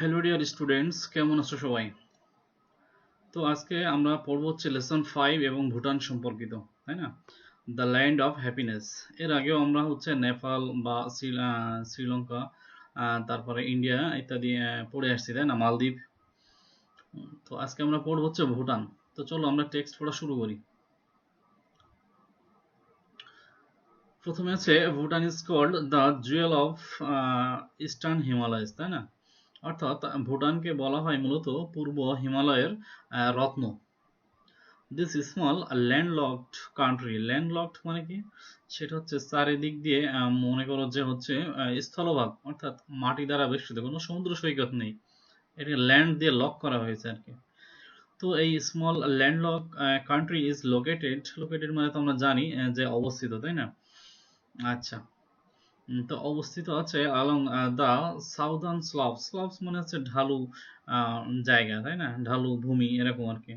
Hello dear students, কেমন আছো সবাই? তো আজকে আমরা পড়ব হচ্ছে লেসন 5 এবং ভুটান সম্পর্কিত, তাই না? The land of happiness. এর আগেও আমরা হচ্ছে নেপাল বা শ্রীলঙ্কা, তারপরে ইন্ডিয়া ইত্যাদি পড়ে আসছি, তাই না? মালদ্বীপ। তো আজকে আমরা পড়ব হচ্ছে ভুটান। তো চলো আমরা টেক্সট পড়া শুরু করি। প্রথমে আছে Bhutan is called the jewel of eastern Himalayas, তাই না? অর্থাৎ ভুটানকে বলা হয় মূলত পূর্ব হিমালয়ের রত্ন। This small landlocked country, landlocked মানে কি? সেটা হচ্ছে চারিদিক দিয়ে মনে করো যে হচ্ছে স্থলভাগ, অর্থাৎ মাটি দ্বারা বেষ্টিত, কোনো সমুদ্র সৈকত নেই। এটাকে ল্যান্ড দিয়ে লক করা হয়েছে আর কি। তো এই small landlock country is located, located মানে তো আমরা জানি যে অবস্থিত, তাই না? আচ্ছা। তো অবস্থিত আছে along the southern slopes, slopes মানে হচ্ছে ঢালু জায়গা, তাই না? ঢালু ভূমি এরকম আর কি।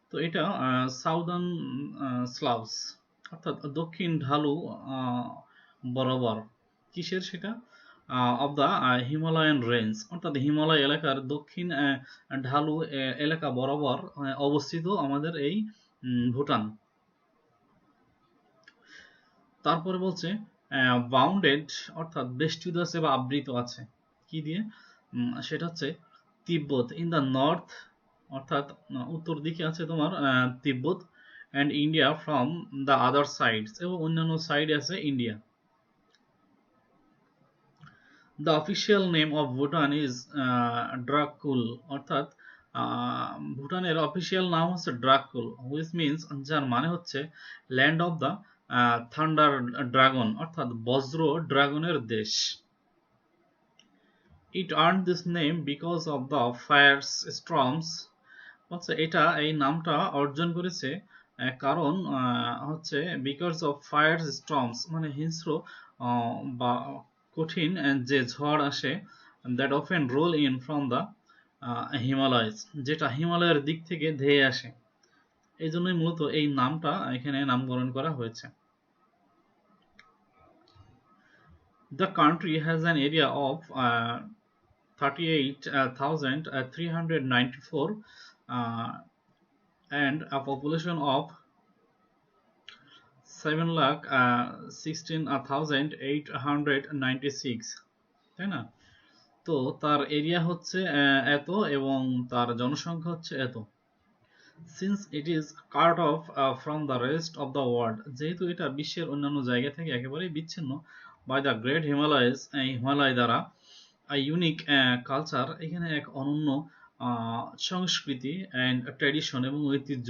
তো এটা সাউদার্ন স্লাভস, অর্থাৎ দক্ষিণ ঢালু আহ, বরাবর। কিসের সেটা? অব দ্য হিমালয়ান রেঞ্জ, অর্থাৎ হিমালয় এলাকার দক্ষিণ ঢালু এলাকা বরাবর অবস্থিত আমাদের এই ভুটান। তারপরে বলছে বাউন্ডেড, অর্থাৎ বেষ্টিত আছে বা আবৃত আছে কি দিয়ে? সেটা হচ্ছে তিব্বত ইন দ্য নর্থ, অর্থাৎ উত্তর দিকে আছে তোমার Tibet, and India from the other sides, এবং অন্যান্য সাইডে আছে India. The official name of Bhutan is Drukyul, অর্থাৎ ভুটানের অফিসিয়াল নাম হচ্ছে ড্রাকুল, হুইচ মিনস, যার মানে হচ্ছে land of the thunder dragon, অর্থাৎ বজ্র ড্রাগনের দেশ। It earned this name because of the fierce storms, হচ্ছে এটা এই নামটা অর্জন করেছে কারণ হচ্ছে বিকজ অফ ফায়ার স্টর্মস মানে হিংস্র বা কঠিন যে ঝড় আসে, that often roll in from the Himalayas, যেটা হিমালয়ের দিক থেকে ধেয়ে আসে। এই জন্যই মূলত এই নামটা এখানে নামকরণ করা হয়েছে। The country has an area of 38,394 and a population of 7,16,896, তাই না? তো তার এরিয়া হচ্ছে এত, এবং তার জনসংখ্যা হচ্ছে এত। Since it is cut off from the rest of the world, যেহেতু এটা বিশ্বের অন্যান্য জায়গা থেকে একেবারেই বিচ্ছিন্ন, by the great Himalayas, Himalaya দ্বারা, ইউনিক কালচার, এখানে এক অনন্য সংস্কৃতি অ্যান্ড ট্র্যাডিশন এবং ঐতিহ্য,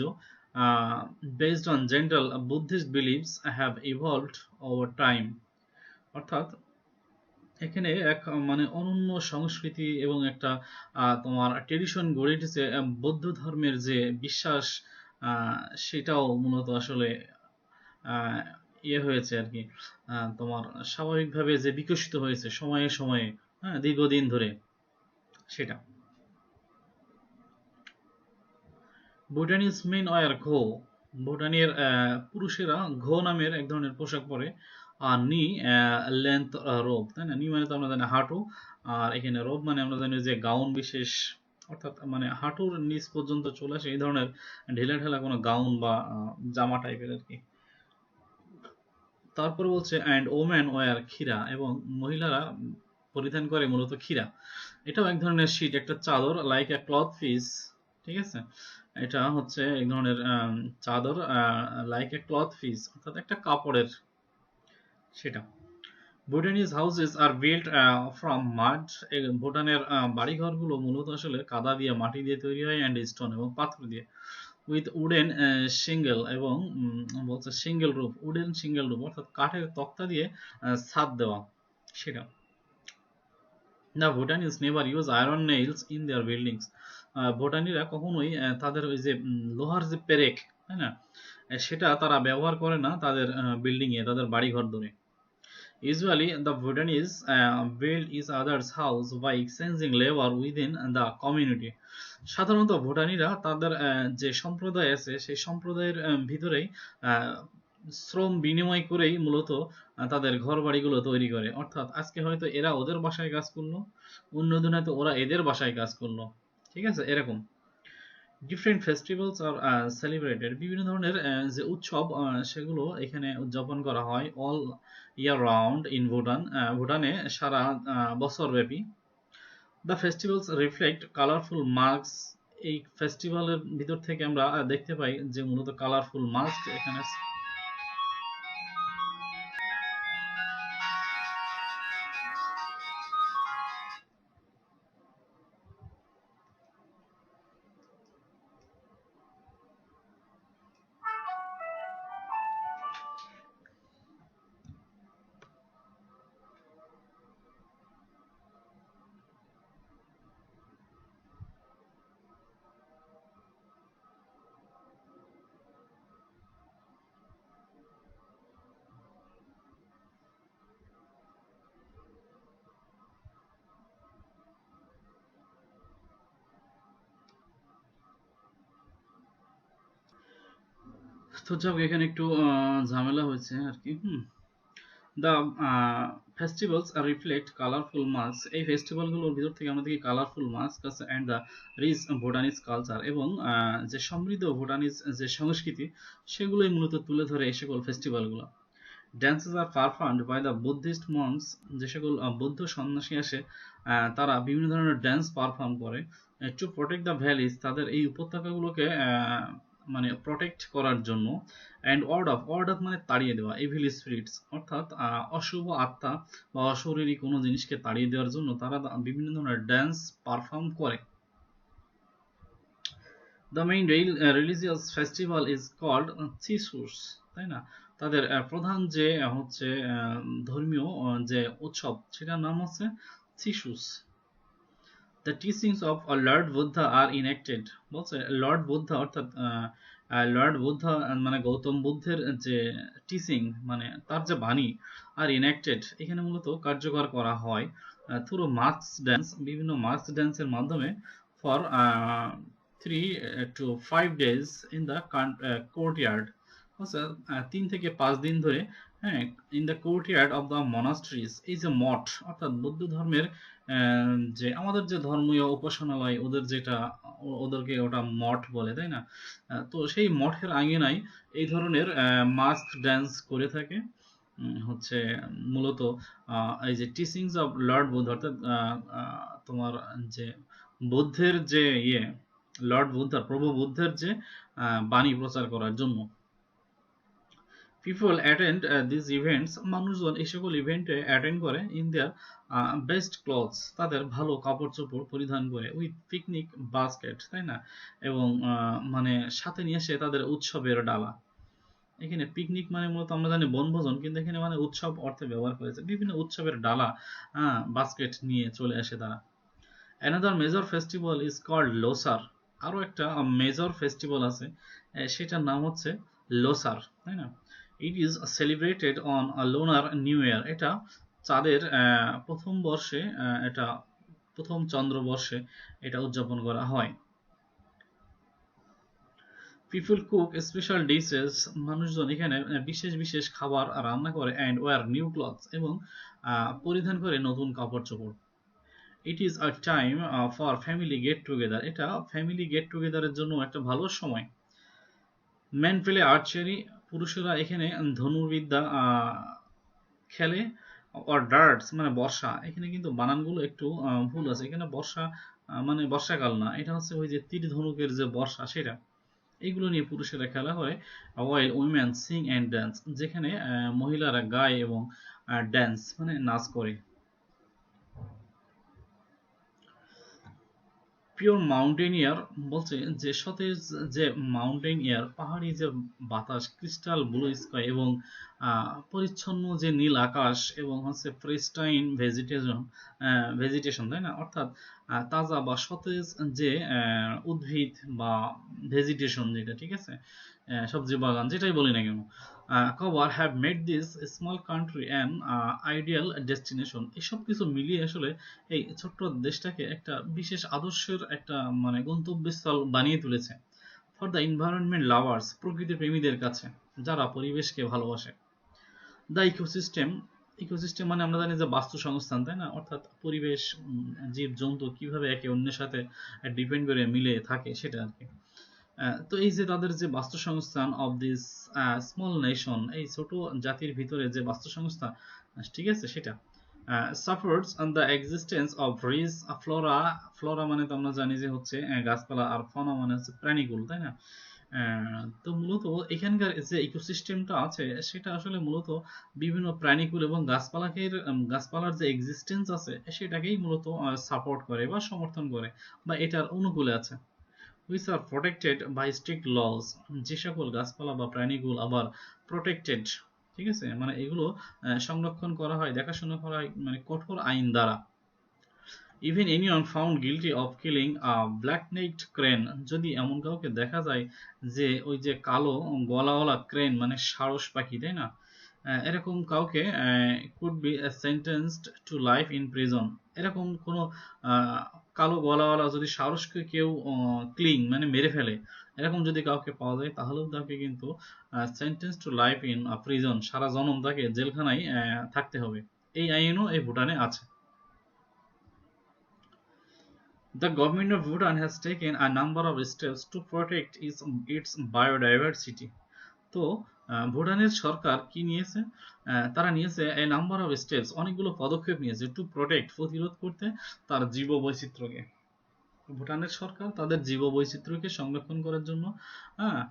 based on gentle Buddhist believes have evolved over time, অর্থাৎ এখানে এক মানে অনন্য সংস্কৃতি এবং একটা তোমার ট্রেডিশন গড়ে উঠেছে। বৌদ্ধ ধর্মের যে বিশ্বাস, আহ, সেটাও মূলত আসলে আহ, ইয়ে হয়েছে আর কি, তোমার স্বাভাবিকভাবে যে বিকশিত হয়েছে সময়ে সময়ে, হ্যাঁ, দীর্ঘদিন ধরে, সেটা। ভুটানিজ মেন ওয়ার ঘো, ভুটানের পুরুষেরা ঘো নামের এক ধরনের পোশাক পরে। আর নি লেন্থ রোব, তাই না? নি মানে তো আমরা জানি হাঁটু, আর এখানে রোব মানে আমরা জানি যে গাউন বিশেষ, অর্থাৎ মানে হাঁটুর নিচ পর্যন্ত চলে আসে এই ধরনের ঢিলা ঢালা কোনো গাউন বা জামা টাইপের আর কি। তারপরে বলছে অ্যান্ড ওম্যান ওয়ার খিরা, এবং মহিলারা পরিধান করে মূলত খিরা। এটাও এক ধরনের শীট, একটা চাদর, লাইক এ ক্লথ পিস, ঠিক আছে? এটা হচ্ছে এক ধরনের চাদর, লাইক এ ক্লথ পিস, অর্থাৎ একটা কাপড়ের, সেটা। Bhutanese houses are built from mud, ভুটানের বাড়িঘরগুলো মূলত আসলে কাদা দিয়ে, মাটি দিয়ে তৈরি হয়, অ্যান্ড স্টোন এবং পাথর দিয়ে, উইথ উডেন সিঙ্গেল, এবং বলছে single roof, wooden single roof, অর্থাৎ কাঠের তক্তা দিয়ে ছাদ দেওয়া, সেটা। The Bhutanese never use iron nails in their buildings, ভুটানিরা কখনোই তাদের ওই যে লোহার যে পেরেক, তাই না, সেটা তারা ব্যবহার করে না তাদের বিল্ডিং এ, তাদের বাড়ি ঘর ধরে। Usually the Bhutanese build each other's house by exchanging labour within the community, সাধারণত ভুটানিরা তাদের যে সম্প্রদায় আছে সেই সম্প্রদায়ের ভিতরেই আহ, শ্রম বিনিময় করেই মূলত তাদের ঘর বাড়িগুলো তৈরি করে। অর্থাৎ আজকে হয়তো এরা ওদের বাসায় কাজ করলো, অন্যদিন হয়তো ওরা এদের বাসায় কাজ করলো, ঠিক আছে, এরকম। ডিফারেন্ট ফেস্টিভ্যালস আর সেলিব্রেটেড, বিভিন্ন ধরনের যে উৎসব সেগুলো এখানে উদযাপন করা হয় all year round in Bhutan, ভুটানে সারা বছর ব্যাপী। The festivals reflect colourful marks, এই ফেস্টিভ্যালের ভিতর থেকে আমরা দেখতে পাই যে মূলত কালারফুল মাস্ক এখানে। তো যাক, এখানে একটু ঝামেলা হয়েছে আর কি। The festivals reflect colourful mask, এই ফেস্টিভ্যালগুলোর ভিতর থেকে আমরা দেখি কালারফুল মাস্ক আছে and the rich Bhutanese culture, এবং যে সমৃদ্ধ ভুটানিজ যে সংস্কৃতি সেগুলোই মূলত তুলে ধরে এই সকল ফেস্টিভ্যালগুলো। Dances are performed by the Buddhist monks, যে সকল বৌদ্ধ সন্ন্যাসী আসে তারা বিভিন্ন ধরনের ড্যান্স পারফর্ম করে টু প্রোটেক্ট দ্য ভ্যালিজ, তাদের এই উপত্যকাগুলোকে মানে প্রোটেক্ট করার জন্য। অ্যান্ড ওয়ার্ড অফ মানে তাড়িয়ে দেওয়া, এভিল স্পিরিটস অর্থাৎ অশুভ আত্মা বা অশরীরী কোনো জিনিসকে তাড়িয়ে দেওয়ার জন্য তারা বিভিন্ন ধরনের ড্যান্স পারফর্ম করে। The main religious festival is called Tshechus, তাই না? তাদের প্রধান যে হচ্ছে ধর্মীয় যে উৎসব সেটার নাম হচ্ছে Tshechus. The teachings of Lord Buddha are enacted, বলছে লর্ড বুদ্ধা অর্থাৎ লর্ড বুদ্ধা মানে গৌতম বুদ্ধের যে টিচিং মানে তার যে বাণী আর ইনেক্টেড এখানে মূলত কার্যকর করা হয় থ্রু মাস্ক ড্যান্স, বিভিন্ন মাস্ক ড্যান্সের মাধ্যমে for 3 to 5 days in the courtyard, আচ্ছা 3 থেকে 5 দিন ধরে, হ্যাঁ, in the courtyard of the monasteries, এই যে মঠ অর্থাৎ বৌদ্ধ ধর্মের যে আমাদের যে ধর্মীয় উপাসনালয় ওদের যেটা ওদেরকে ওটা মঠ বলে, তাই না? তো সেই মঠের আঙিনায় এই ধরনের মাস্ক ড্যান্স করে থাকে। হচ্ছে মূলত এই যে টিচিংস অফ লর্ড বুদ্ধ অর্থাৎ তোমার যে বুদ্ধের যে লর্ড বুদ্ধার প্রভু বুদ্ধের যে বাণী প্রচার করার জন্য। পিপল অ্যাটেন্ড দিস ইভেন্টস, মানুষজন এই সকল ইভেন্টে অ্যাটেন্ড করে ইন দেয়ার বেস্ট ক্লথস, তাদের ভালো কাপড় চোপড় পরিধান করে, উইথ পিকনিক বাস্কেট, তাই না? এবং মানে সাথে নিয়ে এসে তাদের উৎসবের ডালা। এখানে পিকনিক মানে মূলত আমরা জানি বনভোজন, কিন্তু এখানে মানে উৎসব অর্থে ব্যবহার করেছে, বিভিন্ন উৎসবের ডালা বাস্কেট নিয়ে চলে আসে তারা। Another major festival is called Losar, আরও একটা মেজর ফেস্টিভ্যাল আছে সেটার নাম হচ্ছে লোসার, তাই না? It is celebrated on lunar new year, এটা চাঁদের প্রথম বর্ষে, এটা প্রথম চন্দ্রবর্ষে এটা উদযাপন করা হয়। পিপল কুক স্পেশাল ডিশেস, মানুষজন এখানে বিশেষ বিশেষ খাবার রান্না করে অ্যান্ড ওয়ার নিউ ক্লথস, এবং পরিধান করে নতুন কাপড় চোপড়। It is a time for family get together, এটা ফ্যামিলি গেট টুগেদারের জন্য একটা ভালো সময়। মেন প্লে আর্চারি, পুরুষেরা এখানে ধনুর্বিদ্যা খেলে। অর ডার্টস মানে বর্ষা, এখানে কিন্তু বানানগুলো একটু ভুল আছে, এখানে বর্ষা মানে বর্ষাকাল না, এটা হচ্ছে ওই যে তীর ধনুকের যে বর্ষা সেটা। এইগুলো নিয়ে পুরুষেরা খেলা করে। ওয়াইল উইমেন সিং অ্যান্ড ড্যান্স, যেখানে মহিলারা গায় এবং ড্যান্স মানে নাচ করে। পিওর মাউন্টেনিয়ার, বলছে যে সতেজ যে মাউন্টেন এয়ার, পাহাড়ি যে বাতাস, ক্রিস্টাল ব্লু স্কাই, এবং পরিচ্ছন্ন যে নীল আকাশ, এবং হচ্ছে প্রেস্টাইন ভেজিটেশন, তাই না? অর্থাৎ তাজা বা সতেজ যে উদ্ভিদ বা ভেজিটেশন যেটা, ঠিক আছে, সবজি বাগান যেটাই বলি না কেন, cover have made this small country an ideal destination, এসব কিছু মিলিয়ে আসলে এই ছোট্ট দেশটাকে একটা বিশেষ আদর্শের একটা মানে গন্তব্যস্থল বানিয়ে তুলেছে ফর দ্য এনভায়রনমেন্ট লাভার্স, প্রকৃতি প্রেমীদের কাছে। যারা পরিবেশকে ভালোবাসে। দ্য ইকোসিস্টেম, ইকোসিস্টেম মানে আমরা জানি যে বাস্তু সংস্থান, তাই না? অর্থাৎ পরিবেশ, জীব জন্তু কিভাবে একে অন্যের সাথে ডিপেন্ড করে মিলে থাকে সেটা আর কি। তো এই যে তাদের যে বাস্তুসংস্থান অফ দিস স্মল নেশন, এই ছোট জাতির ভিতরে যে বাস্তুসংস্থা, ঠিক আছে, সেটা supports on the existence of rich flora. Flora মানে তো আমরা জানি যে হচ্ছে গাছপালা, আর ফনা মানে হচ্ছে প্রাণীকুল, তাই না? তো মূলত এখানকার যে ইকোসিস্টেমটা আছে সেটা আসলে মূলত বিভিন্ন প্রাণীকুল এবং গাছপালাকে, গাছপালার যে এক্সিস্টেন্স আছে সেটাকেই মূলত সাপোর্ট করে বা সমর্থন করে বা এটার অনুকূলে আছে। which are protected by strict laws, যে সকল গাছপালা বা প্রাণীগুলো আবার প্রোটেক্টেড, ঠিক আছে, মানে এগুলো সংরক্ষণ করা হয়, দেখাশোনা করা হয় মানে কঠোর আইন দ্বারা। Even anyone found guilty of killing a black necked crane, যদি এমন কাউকে দেখা যায় যে ওই যে কালো গলাওয়ালা ক্রেন মানে সারস পাখি, তাই না, এরকম কাউকে could be sentenced to life in prison. এরকম কোনো আহ, কালো গলাওয়ালা যদি সারসকে কেউ ক্লিং মানে মেরে ফেলে, এরকম যদি কাউকে পাওয়া যায় তাহলেও তাকে কিন্তু sentence to life in prison, সারা জনম তাকে জেলখানায় থাকতে হবে। এই আইনও এই ভুটানে আছে। The government of Bhutan has taken a number of steps to protect its biodiversity. তো ভুটানের সরকার কি নিয়েছে? তারা নিয়েছে এ নাম্বার অফ স্টেপস, অনেকগুলো পদক্ষেপ নিয়েছে টু প্রোটেক্ট, প্রতিরোধ করতে তার জীববৈচিত্র্যকে। ভুটানের সরকার তাদের জীববৈচিত্র্যকে সংরক্ষণ করার জন্য হ্যাঁ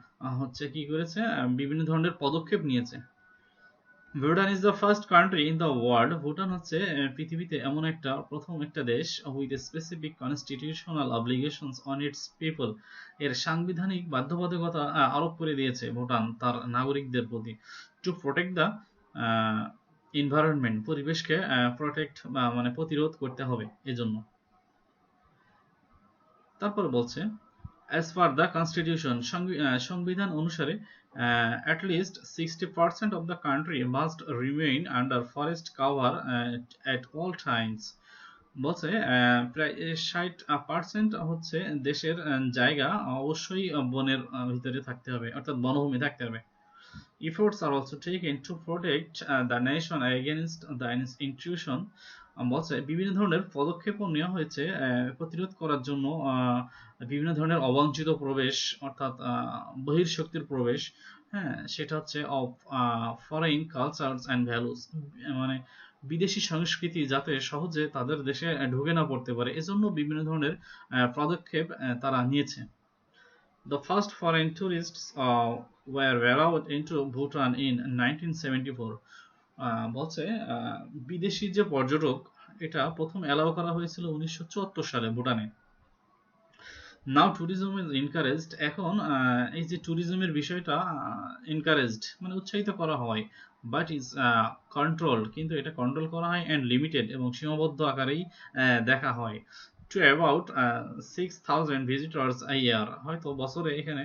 হচ্ছে কি করেছে, বিভিন্ন ধরনের পদক্ষেপ নিয়েছে। Bhutan is the first country in the world, Bhutan হচ্ছে পৃথিবীতে এমন একটা প্রথম একটা দেশ with specific constitutional obligations on it's people, এর সাংবিধানিক বাধ্যবাধকতা আরোপ করে দিয়েছে ভুটান তার নাগরিকদের প্রতি, টু প্রোটেক্ট দ্য এনভায়রনমেন্ট, পরিবেশকে প্রোটেক্ট মানে প্রতিরোধ করতে হবে এজন্য। তারপরে বলছে অ্যাজ পার দ্য কনস্টিটিউশন, সংবিধান অনুসারে at least 60% of the country must remain under forest cover at all times। বলছে প্রায় 60% হচ্ছে দেশের জায়গা অবশ্যই বনের ভিতরে থাকতে হবে, অর্থাৎ বনভূমি থাকতে হবে। Efforts are also taken to protect the nation against the intrusion। বলছে বিভিন্ন ধরনের পদক্ষেপও নেওয়া হয়েছে প্রতিরোধ করার জন্য বিভিন্ন ধরনের অবাঞ্ছিত প্রবেশ, অর্থাৎ বহির্শক্তির প্রবেশ, হ্যাঁ, সেটা হচ্ছে of foreign cultures and values, মানে বিদেশি সংস্কৃতি যাতে সহজে তাদের দেশে ঢুকে না পড়তে পারে, এজন্য বিভিন্ন ধরনের পদক্ষেপ তারা নিয়েছে। The first foreign tourists were allowed into Bhutan in 1974। বলছে বিদেশি যে পর্যটক, এটা প্রথম অ্যালাউ করা হয়েছিল 1974 সালে ভুটানে। নাও ট্যুরিজম ইজ এনকারেজড, এখন এই যে ট্যুরিজমের বিষয়টা এনকারেজড মানে উৎসাহিত করা হয়, বাট ইজ কন্ট্রোলড, কিন্তু এটা কন্ট্রোল করা হয় অ্যান্ড লিমিটেড এবং সীমাবদ্ধ আকারেই দেখা হয়। টু অ্যাবাউট 6,000 ভিজিটর্স আ ইয়ার, হয়তো বছরে এখানে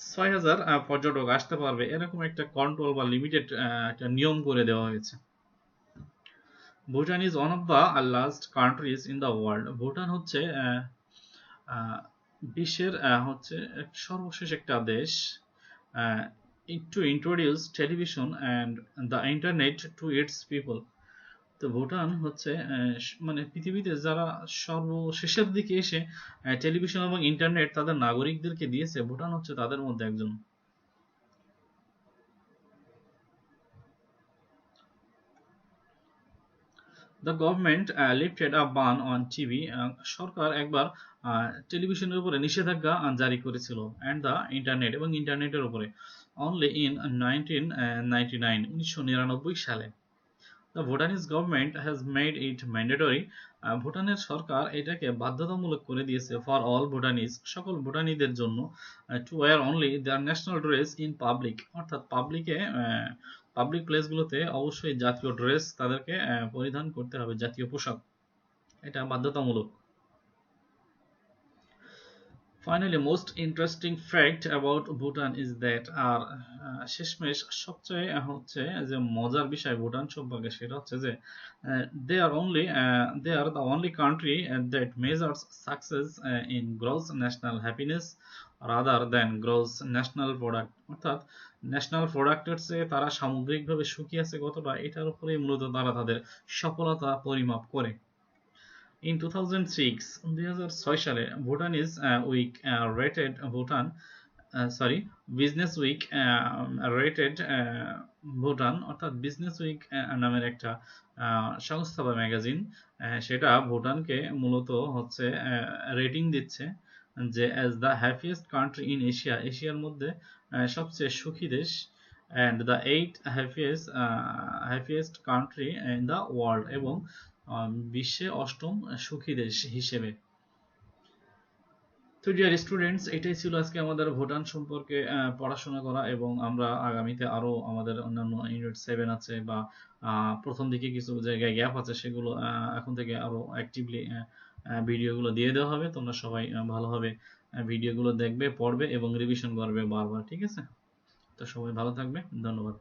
6,000 পর্যটক আসতে পারবে, এরকম একটা কন্ট্রোল বা লিমিটেড একটা নিয়ম করে দেওয়া হয়েছে। Bhutan is one of the largest countries in the world, Bhutan হচ্ছে বিশ্বের হচ্ছে সর্বশেষ একটা দেশ to introduce television and the internet to its people. তো ভুটান হচ্ছে মানে পৃথিবীতে যারা সর্বশেষের দিকে এসে টেলিভিশন এবং ইন্টারনেট তাদের নাগরিকদেরকে দিয়েছে, ভুটান হচ্ছে তাদের মধ্যে একজন। The government lifted a ban on TV, সরকার একবার টেলিভিশনের উপরে নিষেধাজ্ঞা জারি করেছিল, অ্যান্ড দ্য ইন্টারনেট এবং ইন্টারনেটের উপরে, অনলি ইন 1999, 1999 সালে। The Bhutanese government has made it mandatory, ভুটানের সরকার এটাকে বাধ্যতামূলক করে দিয়েছে ফর অল ভুটানিজ, সকল ভুটানিদের জন্য, to wear only their national dress in public, অর্থাৎ পাবলিকে পাবলিক প্লেসগুলোতে অবশ্যই জাতীয় ড্রেস তাদেরকে পরিধান করতে হবে, জাতীয় পোশাক, এটা বাধ্যতামূলক। Finally most interesting fact about Bhutan is that, আর শেষমেশ সবচেয়ে হচ্ছে যে মজার বিষয় ভুটান সম্পর্কে সেটা হচ্ছে যে they are the only country that measures success in gross national happiness rather than gross national product, অর্থাৎ ন্যাশনাল প্রোডাক্টের চেয়ে তারা সামগ্রিকভাবে সুখী আছে কতটা, এটার উপরেই মূলত তারা তাদের সফলতা পরিমাপ করে। In 2006 সালে Bhutan is week rated Bhutan sorry business week rated Bhutan, অর্থাৎ বিজনেস উইক নামের একটা সংস্থা বা ম্যাগাজিন, সেটা ভুটানকে মূলত হচ্ছে রেটিং দিচ্ছে যে as the happiest country in Asia, এশিয়ার মধ্যে সবচেয়ে সুখী দেশ, and the eight happiest country in the world, এবং বিশ্বে অষ্টম সুখী দেশ হিসেবে। তো ডিয়ার স্টুডেন্টস, এটাই ছিল আজকে আমাদের ভুটান সম্পর্কে পড়াশোনা করা, এবং আমরা আগামীতে আরো আমাদের অন্যান্য ইউনিট 7 আছে বা প্রথম দিকে কিছু জায়গায় গ্যাপ আছে, সেগুলো এখন থেকে আরো অ্যাক্টিভলি ভিডিওগুলো দিয়ে দেওয়া হবে। তোমরা সবাই ভালোভাবে ভিডিওগুলো দেখবে, পড়বে এবং রিভিশন করবে বারবার, ঠিক আছে? তো সবাই ভালো থাকবে, ধন্যবাদ।